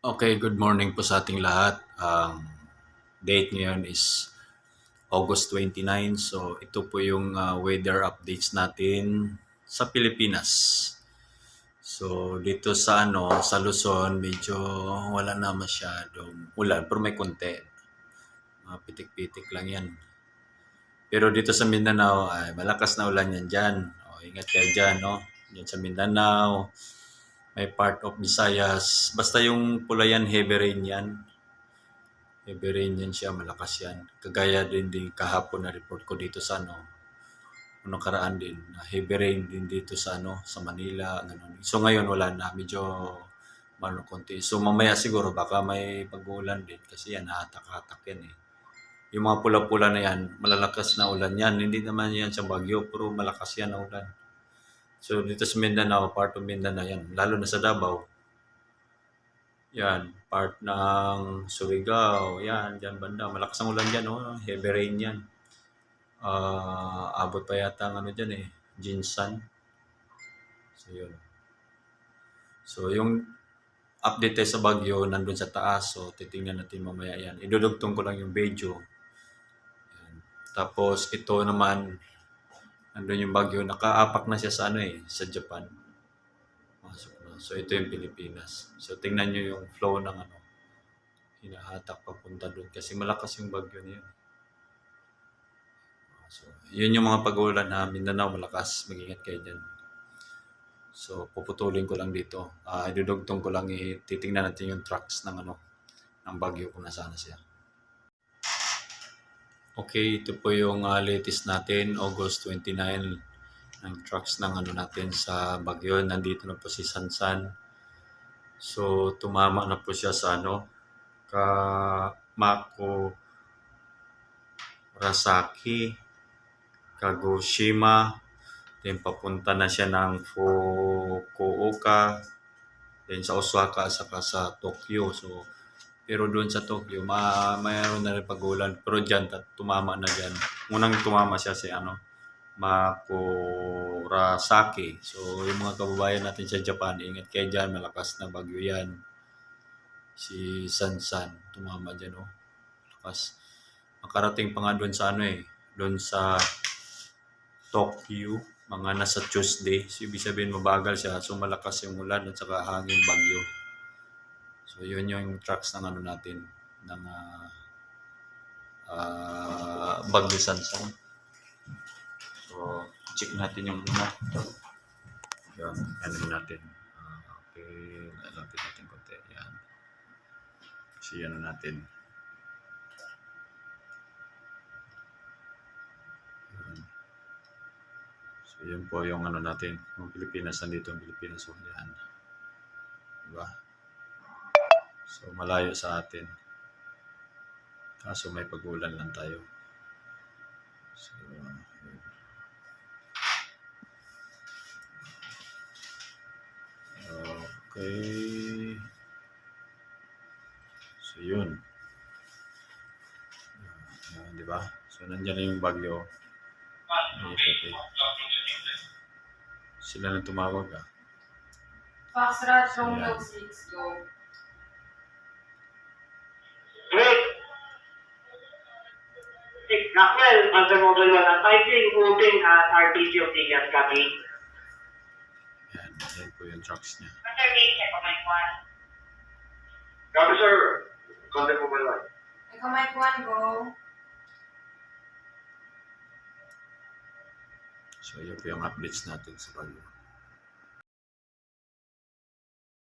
Okay, good morning po sa ating lahat. Ang date ngayon is August 29. So, ito po yung weather updates natin sa Pilipinas. So, dito sa sa Luzon, medyo wala na masyadong ulan, pero may konti. Mga pitik-pitik lang yan. Pero dito sa Mindanao, ay malakas na ulan yan dyan. Ingat kayo dyan, no? Dyan sa Mindanao, may part of Visayas. Basta yung Pulayan, heavy rain yan. Heavy rain yan siya, malakas yan. Kagaya din kahapon na report ko dito sa nakaraan din, na heavy rain din dito sa sa Manila, ganun. So ngayon wala na, medyo konti. So mamaya siguro baka may pag-uulan din kasi yan, hatak-hatak yan eh. Yung mga pula-pula na yan, malalakas na ulan yan. Hindi naman yan sa Baguio, pero malakas yan na ulan. So dito sa Mindanao, part of Mindanao yan, lalo na sa Davao, yan, part ng Surigao, yan, dyan banda. Malakas ang ulan dyan, oh. Heavy rain yan. Abot pa yata ang dyan eh, Jinsan. So, yun. So, yung update tayo sa Baguio, nandun sa taas. So, titingnan natin mamaya yan. Idudugtong ko lang yung video. Yan. Tapos, ito naman, nandun yung Baguio. Nakaapak na siya sa sa Japan. Masok na. So, ito yung Pilipinas. So, tingnan nyo yung flow ng hinahatak papunta doon kasi malakas yung bagyo niya. So, yun yung mga pag-uulan na Mindanao, malakas. Mag-ingat kayo dyan. So, puputulin ko lang dito. Idudugtong ko lang, titingnan natin yung tracks ng ng bagyo kung nasaan siya. Okay, ito po yung latest natin, August 29, ng tracks ng natin sa bagyo. Nandito na po si Sansan. So, tumama na po siya sa Mako, Rasaki, Kagoshima, then papunta na siya ng Fukuoka, then sa Osaka, saka sa Tokyo. So, pero doon sa Tokyo, mayroon na rin pag-ulan. Pero dyan, tumama na dyan. Unang tumama siya si Makurasaki. So, yung mga kababayan natin sa Japan, ingat kayo dyan, malakas na bagyo yan. Si Sansan, tumama dyan, oh. Lakas. Makarating pa nga doon sa doon sa Tokyo, mga nasa Tuesday. So, ibig sabihin mabagal siya. So, malakas yung ulan at saka hangin bagyo. So, yun yung tracks ng natin, ng Bagyo Sansan. So, check natin yung yan, ano natin. Okay, lalapit natin konti. Yan. Kasi natin. So, yun po yung natin. Yung Pilipinas, nandito ang Pilipinas. So, yan. Diba? So, malayo sa atin. Kaso may pag-ulan lang tayo. So, okay. So, yun. Di ba? So, nandiyan na yung bagyo. Okay. Sila na tumawag Foxtrot Romeo 6, go. Rafael, under Mobile 1 at typing, moving at RTC of Tigas, copy. Yan po yung trucks niya. Under May, Echo Mike 1. Copy, sir. Under Mobile 1. Echo Mike 1, go. So, yun po yung updates natin sa Baguio.